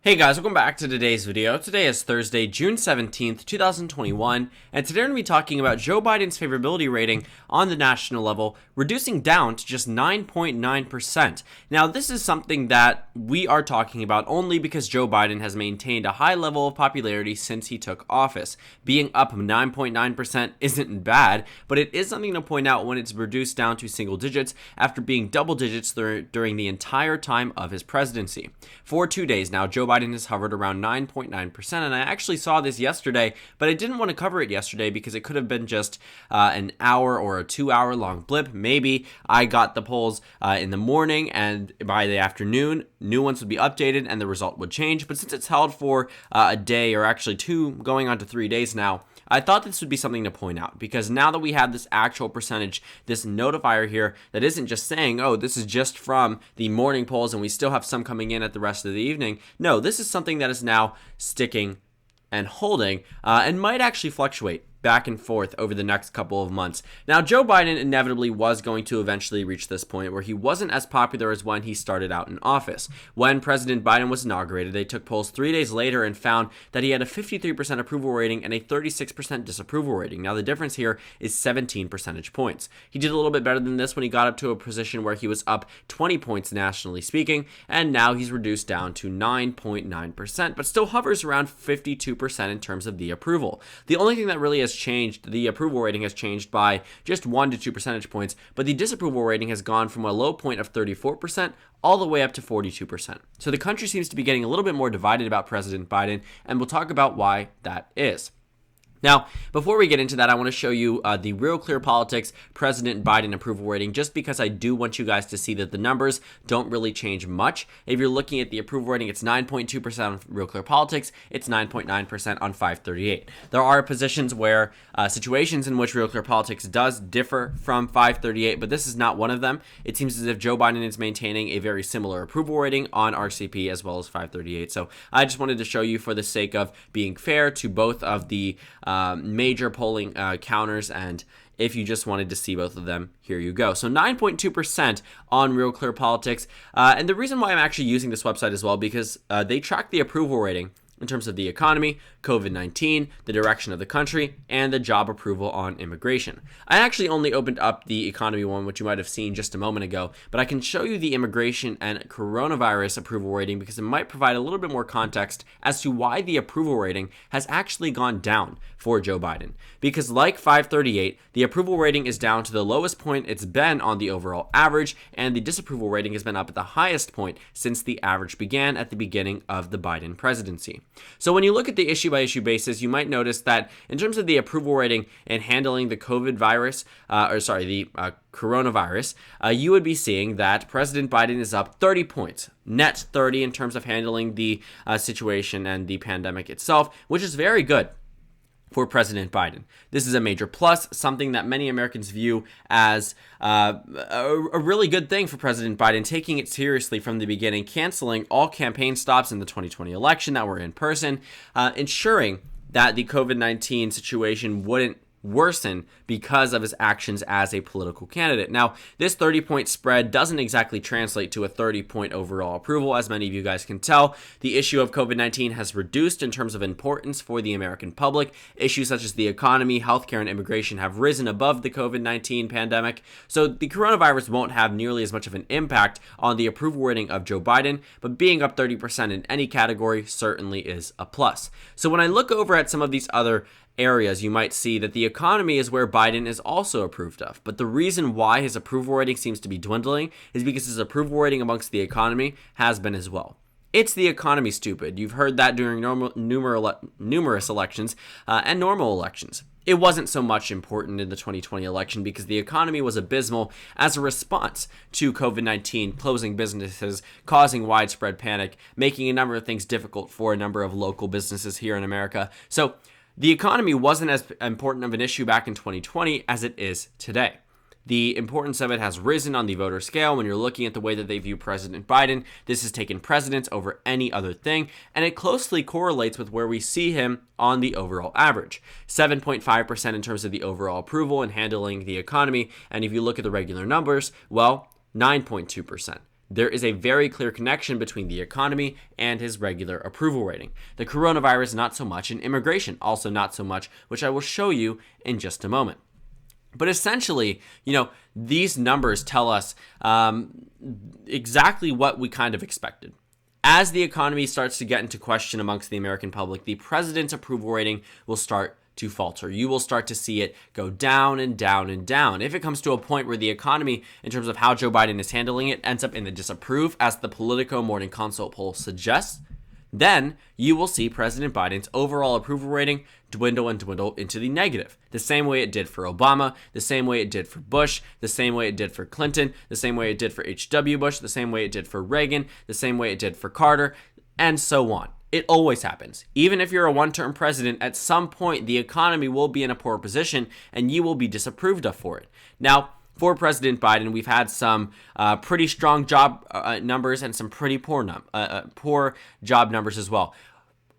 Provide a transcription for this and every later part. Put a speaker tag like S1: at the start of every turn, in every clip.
S1: Hey guys, welcome back to today's video. Today is Thursday, June 17th, 2021, and today we're going to be talking about Joe Biden's favorability rating on the national level, reducing down to just 9.9%. Now, this is something that we are talking about only because Joe Biden has maintained a high level of popularity since he took office. Being up 9.9% isn't bad, but it is something to point out when it's reduced down to single digits after being double digits during the entire time of his presidency. For 2 days now, Joe Biden has hovered around 9.9%, and I actually saw this yesterday, but I didn't want to cover it yesterday because it could have been just an hour or a 2-hour long blip. Maybe I got the polls in the morning, and by the afternoon, new ones would be updated and the result would change. But since it's held for a day, or actually 2, going on to 3 days now, I thought this would be something to point out, because now that we have this actual percentage, this notifier here that isn't just saying, oh, this is just from the morning polls and we still have some coming in at the rest of the evening. No, this is something that is now sticking and holding and might actually fluctuate back and forth over the next couple of months. Now, Joe Biden inevitably was going to eventually reach this point where he wasn't as popular as when he started out in office. When President Biden was inaugurated, they took polls 3 days later and found that he had a 53% approval rating and a 36% disapproval rating. Now, the difference here is 17 percentage points. He did a little bit better than this when he got up to a position where he was up 20 points nationally speaking, and now he's reduced down to 9.9%, but still hovers around 52% in terms of the approval. The only thing that really has changed, the approval rating has changed by just 1 to 2 percentage points, but the disapproval rating has gone from a low point of 34% all the way up to 42%. So the country seems to be getting a little bit more divided about President Biden, and we'll talk about why that is. Now, before we get into that, I want to show you the Real Clear Politics President Biden approval rating, just because I do want you guys to see that the numbers don't really change much. If you're looking at the approval rating, it's 9.2% on Real Clear Politics, it's 9.9% on FiveThirtyEight. There are positions where situations in which Real Clear Politics does differ from FiveThirtyEight, but this is not one of them. It seems as if Joe Biden is maintaining a very similar approval rating on RCP as well as FiveThirtyEight. So I just wanted to show you, for the sake of being fair to both of the major polling counters, and if you just wanted to see both of them, here you go. So 9.2% on Real Clear Politics, and the reason why I'm actually using this website as well, because they track the approval rating in terms of the economy, COVID-19, the direction of the country, and the job approval on immigration. I actually only opened up the economy one, which you might have seen just a moment ago, but I can show you the immigration and coronavirus approval rating because it might provide a little bit more context as to why the approval rating has actually gone down for Joe Biden. Because like FiveThirtyEight, the approval rating is down to the lowest point it's been on the overall average, and the disapproval rating has been up at the highest point since the average began at the beginning of the Biden presidency. So when you look at the issue-by-issue basis, you might notice that in terms of the approval rating and handling the coronavirus, you would be seeing that President Biden is up 30 points, net 30 in terms of handling the situation and the pandemic itself, which is very good for President Biden. This is a major plus, something that many Americans view as a really good thing for President Biden, taking it seriously from the beginning, canceling all campaign stops in the 2020 election that were in person, ensuring that the COVID-19 situation wouldn't worsen because of his actions as a political candidate. Now, this 30-point spread doesn't exactly translate to a 30-point overall approval, as many of you guys can tell. The issue of COVID-19 has reduced in terms of importance for the American public. Issues such as the economy, healthcare, and immigration have risen above the COVID-19 pandemic, so the coronavirus won't have nearly as much of an impact on the approval rating of Joe Biden, but being up 30% in any category certainly is a plus. So when I look over at some of these other areas, you might see that the economy is where Biden is also approved of. But the reason why his approval rating seems to be dwindling is because his approval rating amongst the economy has been as well. It's the economy, stupid. You've heard that during numerous elections and normal elections. It wasn't so much important in the 2020 election because the economy was abysmal as a response to COVID-19 closing businesses, causing widespread panic, making a number of things difficult for a number of local businesses here in America. So the economy wasn't as important of an issue back in 2020 as it is today. The importance of it has risen on the voter scale. When you're looking at the way that they view President Biden, this has taken precedence over any other thing, and it closely correlates with where we see him on the overall average. 7.5% in terms of the overall approval and handling the economy, and if you look at the regular numbers, well, 9.2%. There is a very clear connection between the economy and his regular approval rating. The coronavirus, not so much, and immigration, also not so much, which I will show you in just a moment. But essentially, these numbers tell us exactly what we kind of expected. As the economy starts to get into question amongst the American public, the president's approval rating will start to falter. You will start to see it go down and down and down. If it comes to a point where the economy, in terms of how Joe Biden is handling it, ends up in the disapprove, as the Politico Morning Consult poll suggests, then you will see President Biden's overall approval rating dwindle and dwindle into the negative. The same way it did for Obama, the same way it did for Bush, the same way it did for Clinton, the same way it did for H.W. Bush, the same way it did for Reagan, the same way it did for Carter, and so on. It always happens. Even if you're a one-term president, at some point the economy will be in a poor position and you will be disapproved of for it. Now, for President Biden, we've had some pretty strong job numbers and some pretty poor job numbers as well.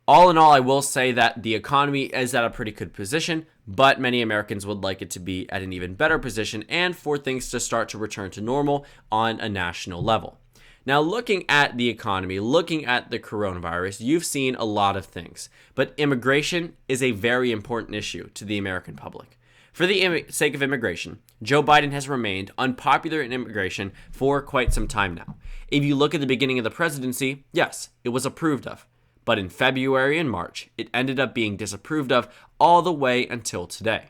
S1: All in all, I will say that the economy is at a pretty good position, but many Americans would like it to be at an even better position and for things to start to return to normal on a national level. Now, looking at the economy, looking at the coronavirus, you've seen a lot of things, but immigration is a very important issue to the American public. For the sake of immigration, Joe Biden has remained unpopular in immigration for quite some time now. If you look at the beginning of the presidency, yes, it was approved of, but in February and March, it ended up being disapproved of all the way until today.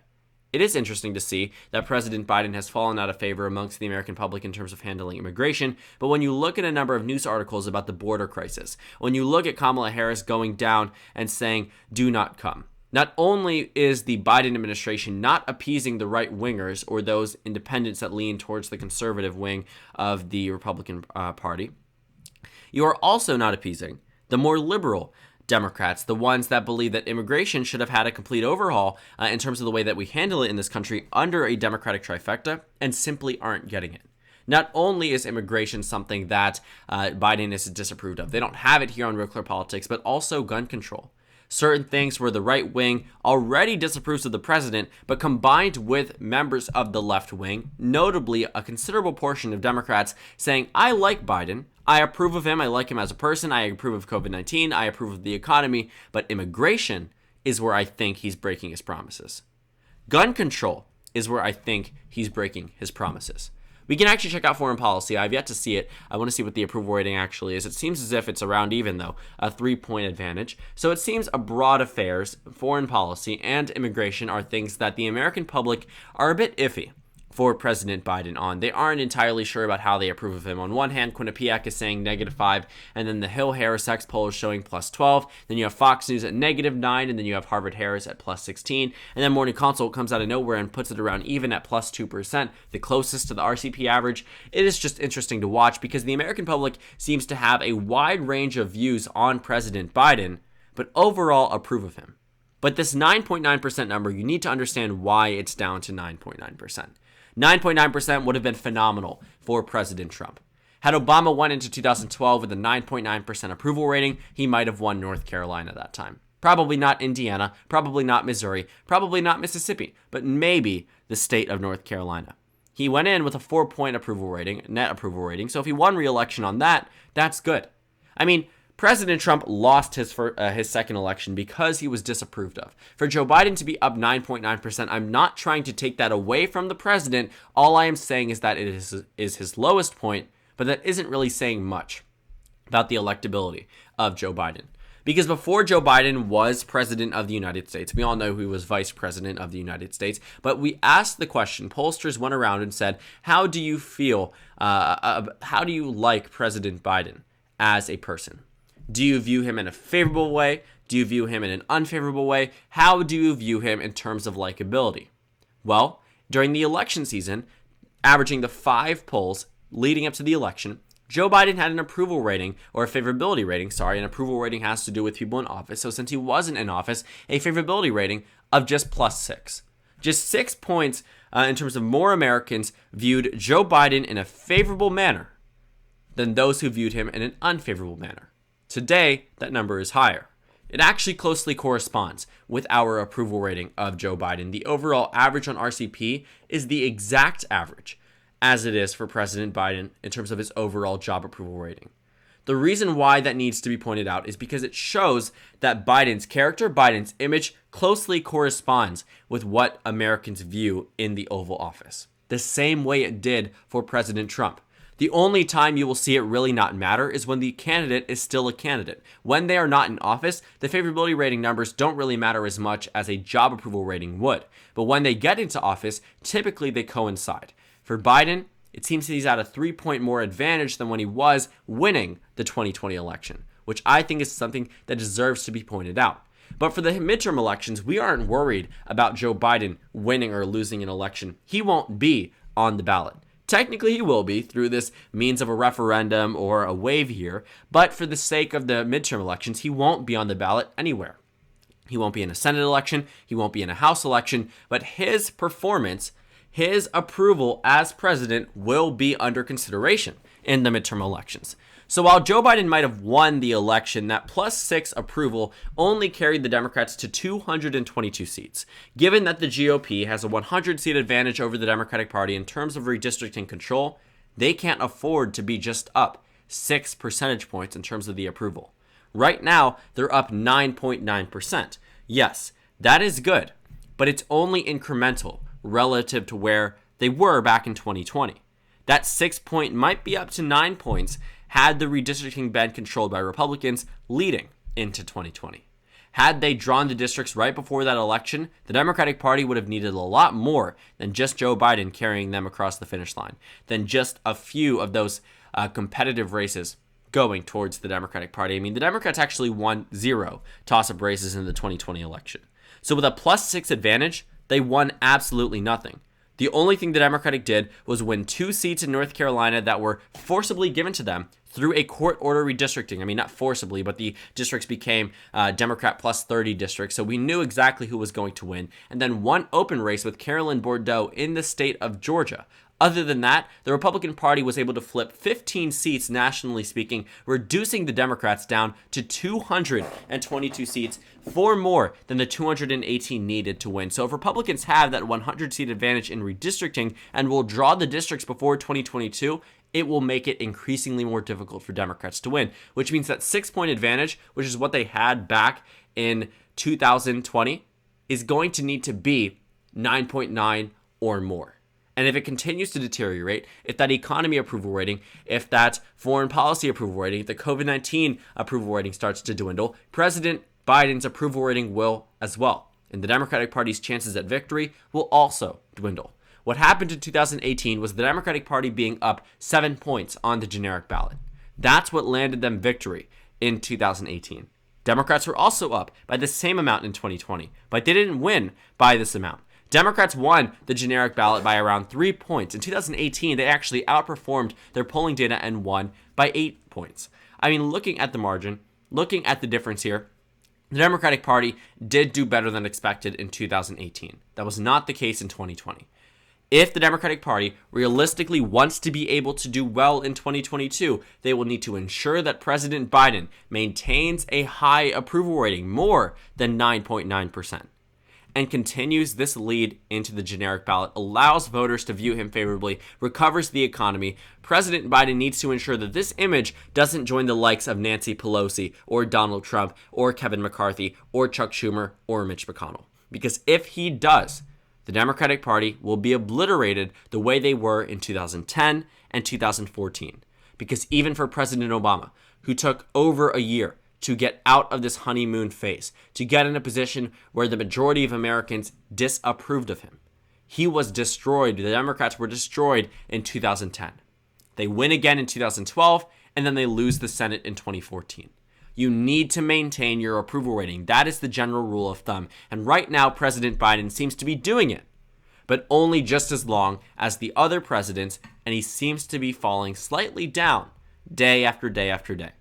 S1: It is interesting to see that President Biden has fallen out of favor amongst the American public in terms of handling immigration, but when you look at a number of news articles about the border crisis, when you look at Kamala Harris going down and saying, "Do not come," not only is the Biden administration not appeasing the right-wingers or those independents that lean towards the conservative wing of the Republican Party, you are also not appeasing the more liberal Democrats, the ones that believe that immigration should have had a complete overhaul in terms of the way that we handle it in this country under a Democratic trifecta, and simply aren't getting it. Not only is immigration something that Biden is disapproved of, they don't have it here on Real Clear Politics, but also gun control. Certain things where the right wing already disapproves of the president, but combined with members of the left wing, notably a considerable portion of Democrats saying, "I like Biden, I approve of him, I like him as a person, I approve of COVID-19, I approve of the economy, but immigration is where I think he's breaking his promises. Gun control is where I think he's breaking his promises." We can actually check out foreign policy. I've yet to see it. I want to see what the approval rating actually is. It seems as if it's around even, though, a 3-point advantage. So it seems abroad affairs, foreign policy, and immigration are things that the American public are a bit iffy for President Biden on. They aren't entirely sure about how they approve of him. On one hand, Quinnipiac is saying -5, and then the Hill-Harris-X poll is showing +12. Then you have Fox News at -9, and then you have Harvard-Harris at +16. And then Morning Consult comes out of nowhere and puts it around even at +2%, the closest to the RCP average. It is just interesting to watch because the American public seems to have a wide range of views on President Biden, but overall approve of him. But this 9.9% number, you need to understand why it's down to 9.9%. 9.9% would have been phenomenal for President Trump. Had Obama went into 2012 with a 9.9% approval rating, he might have won North Carolina that time. Probably not Indiana, probably not Missouri, probably not Mississippi, but maybe the state of North Carolina. He went in with a 4-point approval rating, net approval rating, so if he won re-election on that, that's good. I mean, President Trump lost his second election because he was disapproved of. For Joe Biden to be up 9.9%, I'm not trying to take that away from the president. All I am saying is that it is his lowest point, but that isn't really saying much about the electability of Joe Biden. Because before Joe Biden was president of the United States, we all know he was vice president of the United States, but we asked the question, pollsters went around and said, how do you feel, how do you like President Biden as a person? Do you view him in a favorable way? Do you view him in an unfavorable way? How do you view him in terms of likability? Well, during the election season, averaging the 5 polls leading up to the election, Joe Biden had an approval rating, or a favorability rating, an approval rating has to do with people in office, so since he wasn't in office, a favorability rating of just +6. Just 6 points in terms of more Americans viewed Joe Biden in a favorable manner than those who viewed him in an unfavorable manner. Today, that number is higher. It actually closely corresponds with our approval rating of Joe Biden. The overall average on RCP is the exact average. as it is for President Biden in terms of his overall job approval rating. The reason why that needs to be pointed out is because it shows that Biden's character, Biden's image, closely corresponds with what Americans view in the Oval Office, the same way it did for President Trump. The only time you will see it really not matter is when the candidate is still a candidate. When they are not in office, the favorability rating numbers don't really matter as much as a job approval rating would. But when they get into office, typically they coincide. For Biden, it seems that he's at a 3-point more advantage than when he was winning the 2020 election, which I think is something that deserves to be pointed out. But for the midterm elections, we aren't worried about Joe Biden winning or losing an election. He won't be on the ballot. Technically, he will be through this means of a referendum or a wave here, but for the sake of the midterm elections, he won't be on the ballot anywhere. He won't be in a Senate election, he won't be in a House election, but his performance, his approval as president will be under consideration in the midterm elections. So while Joe Biden might have won the election, that +6 approval only carried the Democrats to 222 seats. Given that the GOP has a 100-seat advantage over the Democratic Party in terms of redistricting control, they can't afford to be just up 6 percentage points in terms of the approval. Right now, they're up 9.9%. Yes, that is good, but it's only incremental relative to where they were back in 2020. That 6 point might be up to 9 points had the redistricting been controlled by Republicans leading into 2020. Had they drawn the districts right before that election, the Democratic Party would have needed a lot more than just Joe Biden carrying them across the finish line, than just a few of those competitive races going towards the Democratic Party. I mean, the Democrats actually won 0 toss-up races in the 2020 election. So with a +6 advantage, they won absolutely nothing. The only thing the Democratic did was win 2 seats in North Carolina that were forcibly given to them through a court order redistricting. I mean, not forcibly, but the districts became Democrat +30 districts, so we knew exactly who was going to win. And then 1 open race with Carolyn Bourdeaux in the state of Georgia. Other than that, the Republican Party was able to flip 15 seats nationally speaking, reducing the Democrats down to 222 seats, 4 more than the 218 needed to win. So if Republicans have that 100-seat advantage in redistricting and will draw the districts before 2022, it will make it increasingly more difficult for Democrats to win, which means that 6-point advantage, which is what they had back in 2020, is going to need to be 9.9 or more. And if it continues to deteriorate, if that economy approval rating, if that foreign policy approval rating, if the COVID-19 approval rating starts to dwindle, President Biden's approval rating will as well. And the Democratic Party's chances at victory will also dwindle. What happened in 2018 was the Democratic Party being up 7 points on the generic ballot. That's what landed them victory in 2018. Democrats were also up by the same amount in 2020, but they didn't win by this amount. Democrats won the generic ballot by around 3 points. In 2018, they actually outperformed their polling data and won by 8 points. I mean, looking at the margin, looking at the difference here, the Democratic Party did do better than expected in 2018. That was not the case in 2020. If the Democratic Party realistically wants to be able to do well in 2022, they will need to ensure that President Biden maintains a high approval rating, more than 9.9%. And continues this lead into the generic ballot, allows voters to view him favorably, recovers the economy. President Biden needs to ensure that this image doesn't join the likes of Nancy Pelosi or Donald Trump or Kevin McCarthy or Chuck Schumer or Mitch McConnell. Because if he does, the Democratic Party will be obliterated the way they were in 2010 and 2014. Because even for President Obama, who took over a year to get out of this honeymoon phase, to get in a position where the majority of Americans disapproved of him, he was destroyed. The Democrats were destroyed in 2010. They win again in 2012, and then they lose the Senate in 2014. You need to maintain your approval rating. That is the general rule of thumb. And right now, President Biden seems to be doing it, but only just as long as the other presidents, and he seems to be falling slightly down day after day after day.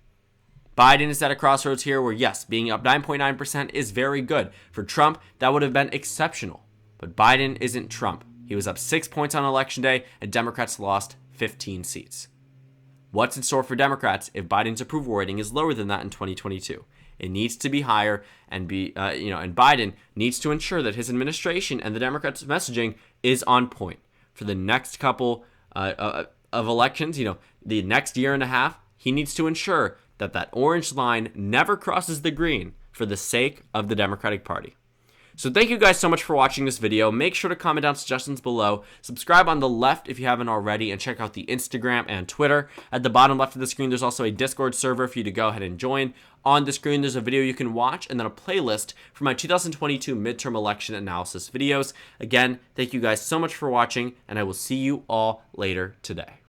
S1: Biden is at a crossroads here where, yes, being up 9.9% is very good. For Trump, that would have been exceptional. But Biden isn't Trump. He was up 6 points on Election Day, and Democrats lost 15 seats. What's in store for Democrats if Biden's approval rating is lower than that in 2022? It needs to be higher, and and Biden needs to ensure that his administration and the Democrats' messaging is on point for the next couple of elections, the next year and a half, he needs to ensure that that orange line never crosses the green for the sake of the Democratic Party. So thank you guys so much for watching this video. Make sure to comment down suggestions below. Subscribe on the left if you haven't already, and check out the Instagram and Twitter. At the bottom left of the screen, there's also a Discord server for you to go ahead and join. On the screen, there's a video you can watch, and then a playlist for my 2022 midterm election analysis videos. Again, thank you guys so much for watching, and I will see you all later today.